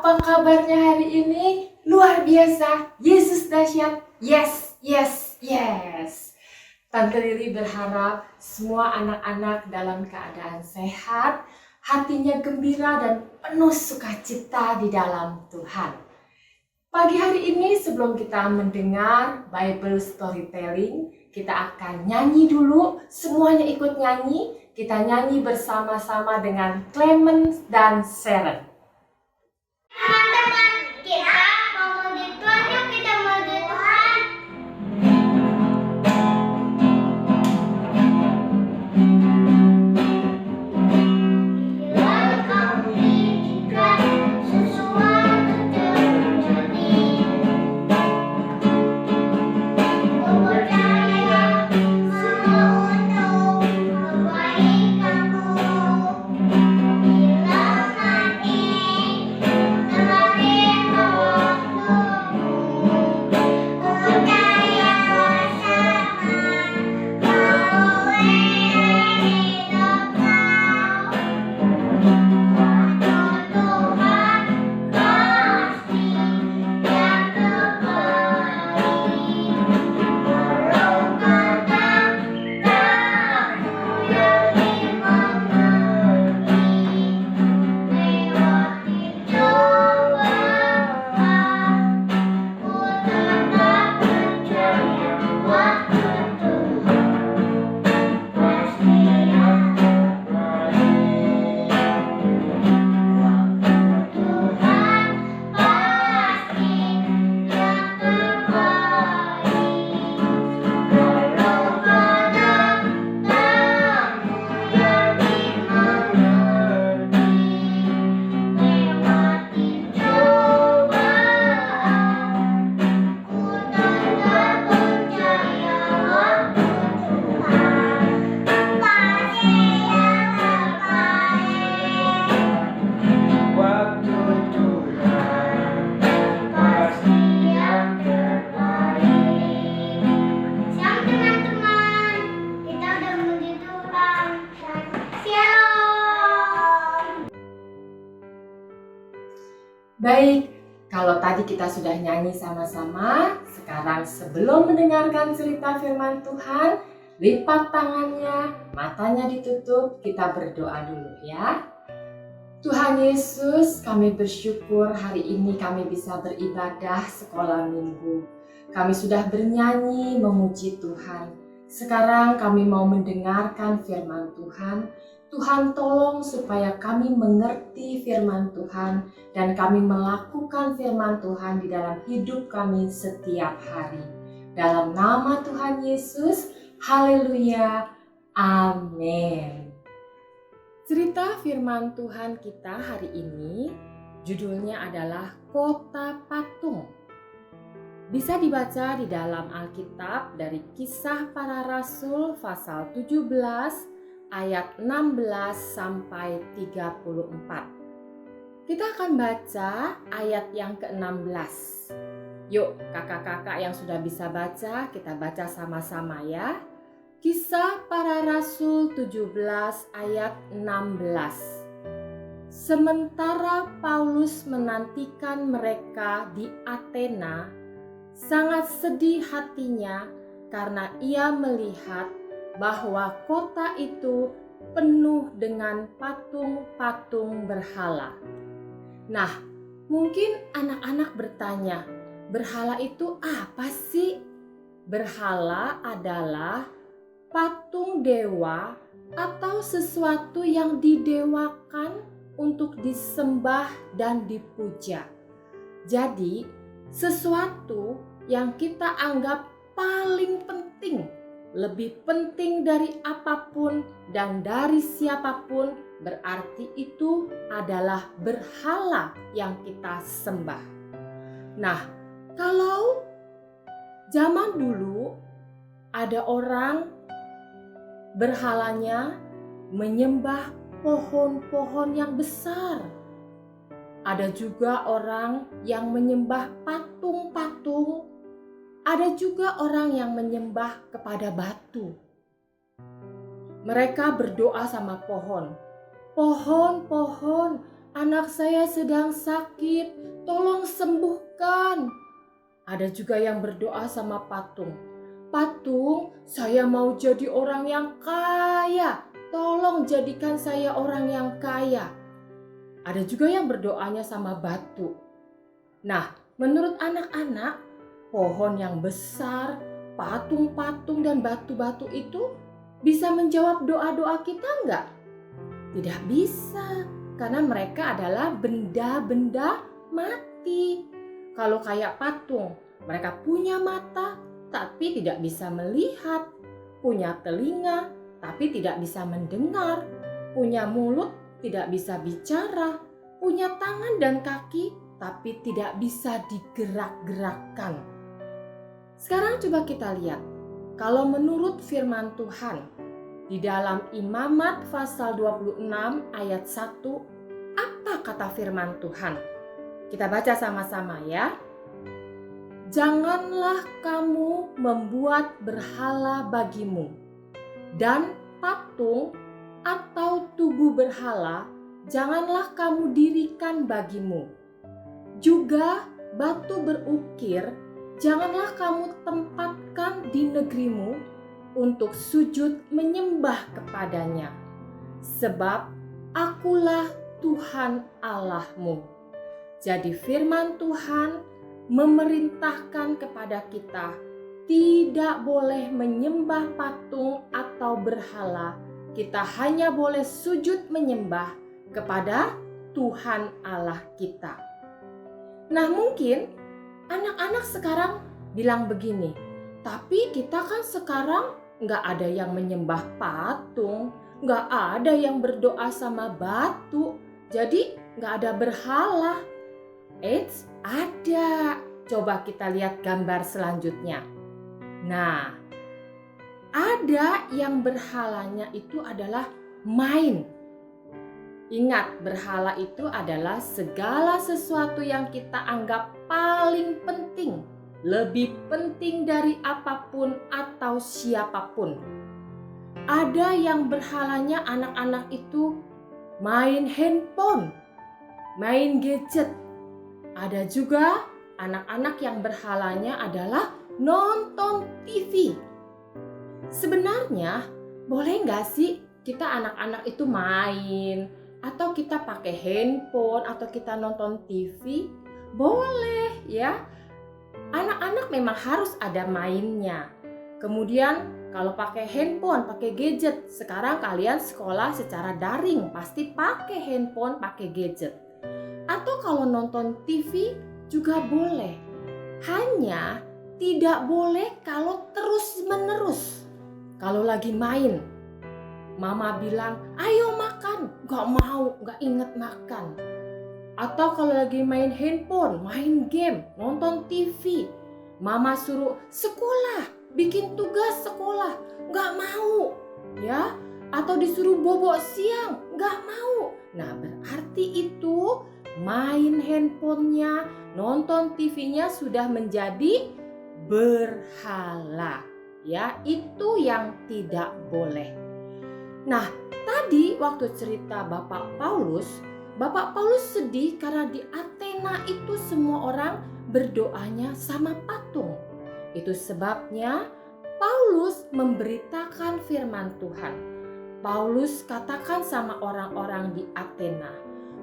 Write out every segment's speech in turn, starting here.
Apa kabarnya hari ini? Luar biasa, Yesus dahsyat. Yes, yes, yes. Tante Lili berharap semua anak-anak dalam keadaan sehat, hatinya gembira dan penuh sukacita di dalam Tuhan. Pagi hari ini sebelum kita mendengar Bible storytelling, kita akan nyanyi dulu, semuanya ikut nyanyi. Kita nyanyi bersama-sama dengan Clement dan Sharon. Teman-teman, kita mau menuju Tuhan, yuk kita menuju Tuhan. Bila kau inginkan sesuatu terjadi, kau percaya semua untuk kebaikanmu. Bila nanti Baik, kalau tadi kita sudah nyanyi sama-sama, sekarang sebelum mendengarkan cerita firman Tuhan, lipat tangannya, matanya ditutup, kita berdoa dulu ya. Tuhan Yesus, kami bersyukur hari ini kami bisa beribadah sekolah minggu. Kami sudah bernyanyi memuji Tuhan. Sekarang kami mau mendengarkan firman Tuhan. Tuhan tolong supaya kami mengerti firman Tuhan dan kami melakukan firman Tuhan di dalam hidup kami setiap hari. Dalam nama Tuhan Yesus, haleluya, amin. Cerita firman Tuhan kita hari ini judulnya adalah Kota Patung. Bisa dibaca di dalam Alkitab dari Kisah Para Rasul pasal 17 ayat 16 sampai 34. Kita akan baca ayat yang ke-16. Yuk kakak-kakak yang sudah bisa baca, kita baca sama-sama ya. Kisah Para Rasul 17 ayat 16. Sementara Paulus menantikan mereka di Athena, sangat sedih hatinya karena ia melihat bahwa kota itu penuh dengan patung-patung berhala. Nah, mungkin anak-anak bertanya, berhala itu apa sih? Berhala adalah patung dewa atau sesuatu yang didewakan untuk disembah dan dipuja. Jadi, sesuatu yang kita anggap paling penting, lebih penting dari apapun dan dari siapapun, berarti itu adalah berhala yang kita sembah. Nah, kalau zaman dulu ada orang berhalanya menyembah pohon-pohon yang besar. Ada juga orang yang menyembah patung-patung. Ada juga orang yang menyembah kepada batu. Mereka berdoa sama pohon. Pohon, anak saya sedang sakit, tolong sembuhkan. Ada juga yang berdoa sama patung. Patung, saya mau jadi orang yang kaya, tolong jadikan saya orang yang kaya. Ada juga yang berdoanya sama batu. Nah, menurut anak-anak, pohon yang besar, patung-patung dan batu-batu itu bisa menjawab doa-doa kita enggak? Tidak bisa, karena mereka adalah benda-benda mati. Kalau kayak patung, mereka punya mata tapi tidak bisa melihat, punya telinga tapi tidak bisa mendengar, punya mulut tidak bisa bicara, punya tangan dan kaki tapi tidak bisa digerak-gerakkan. Sekarang coba kita lihat, kalau menurut firman Tuhan di dalam Imamat pasal 26 ayat 1, apa kata firman Tuhan? Kita baca sama-sama ya. Janganlah kamu membuat berhala bagimu, dan patung atau tugu berhala janganlah kamu dirikan bagimu. Juga batu berukir janganlah kamu tempatkan di negerimu untuk sujud menyembah kepadanya. Sebab akulah Tuhan Allahmu. Jadi firman Tuhan memerintahkan kepada kita tidak boleh menyembah patung atau berhala. Kita hanya boleh sujud menyembah kepada Tuhan Allah kita. Nah, mungkin anak-anak sekarang bilang begini, tapi kita kan sekarang nggak ada yang menyembah patung, nggak ada yang berdoa sama batu, jadi nggak ada berhala. Eits, ada. Coba kita lihat gambar selanjutnya. Nah, ada yang berhalanya itu adalah main. Ingat, berhala itu adalah segala sesuatu yang kita anggap paling penting, lebih penting dari apapun atau siapapun. Ada yang berhalanya anak-anak itu main handphone, main gadget. Ada juga anak-anak yang berhalanya adalah nonton TV. Sebenarnya boleh nggak sih kita anak-anak itu main, atau kita pakai handphone, atau kita nonton TV? Boleh ya. Anak-anak memang harus ada mainnya. Kemudian kalau pakai handphone, pakai gadget, sekarang kalian sekolah secara daring pasti pakai handphone, pakai gadget. Atau kalau nonton TV juga boleh. Hanya tidak boleh kalau terus-menerus. Kalau lagi main, mama bilang, ayo makan, gak mau, gak inget makan. Atau kalau lagi main handphone, main game, nonton TV, mama suruh sekolah, bikin tugas sekolah, gak mau, ya. Atau disuruh bobok siang, gak mau. Nah, berarti itu main handphonenya, nonton TV-nya sudah menjadi berhala. Ya, itu yang tidak boleh. Nah, tadi waktu cerita Bapak Paulus sedih karena di Athena itu semua orang berdoanya sama patung. Itu sebabnya Paulus memberitakan firman Tuhan. Paulus katakan sama orang-orang di Athena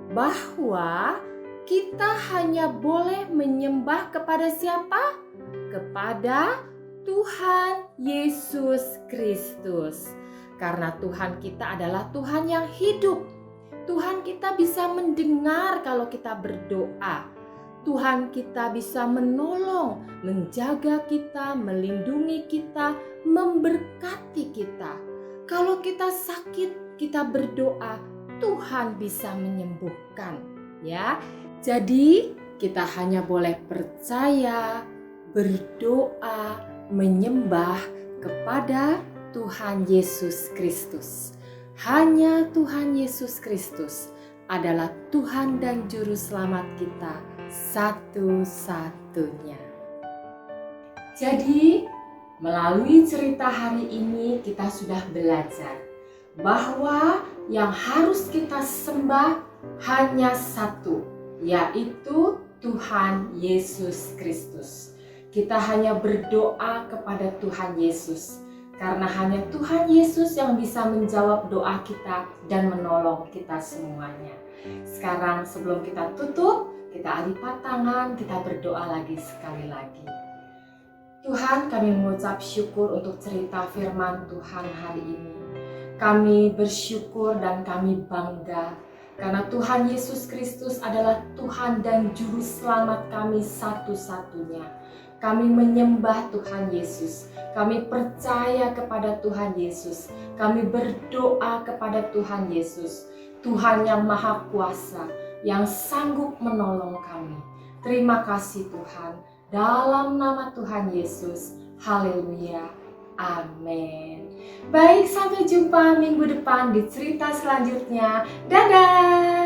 bahwa kita hanya boleh menyembah kepada siapa? Kepada Tuhan Yesus Kristus. Karena Tuhan kita adalah Tuhan yang hidup. Tuhan kita bisa mendengar kalau kita berdoa. Tuhan kita bisa menolong, menjaga kita, melindungi kita, memberkati kita. Kalau kita sakit, kita berdoa, Tuhan bisa menyembuhkan, ya. Jadi, kita hanya boleh percaya, berdoa, menyembah kepada Tuhan Yesus Kristus. Hanya Tuhan Yesus Kristus adalah Tuhan dan Juru Selamat kita satu-satunya. Jadi, melalui cerita hari ini kita sudah belajar bahwa yang harus kita sembah hanya satu, yaitu Tuhan Yesus Kristus. Kita hanya berdoa kepada Tuhan Yesus, karena hanya Tuhan Yesus yang bisa menjawab doa kita dan menolong kita semuanya. Sekarang sebelum kita tutup, kita lipat tangan, kita berdoa lagi sekali lagi. Tuhan, kami mengucap syukur untuk cerita firman Tuhan hari ini. Kami bersyukur dan kami bangga karena Tuhan Yesus Kristus adalah Tuhan dan Juru Selamat kami satu-satunya. Kami menyembah Tuhan Yesus, kami percaya kepada Tuhan Yesus, kami berdoa kepada Tuhan Yesus, Tuhan yang Maha Kuasa, yang sanggup menolong kami. Terima kasih Tuhan, dalam nama Tuhan Yesus, haleluya, amin. Baik, sampai jumpa minggu depan di cerita selanjutnya. Dadah!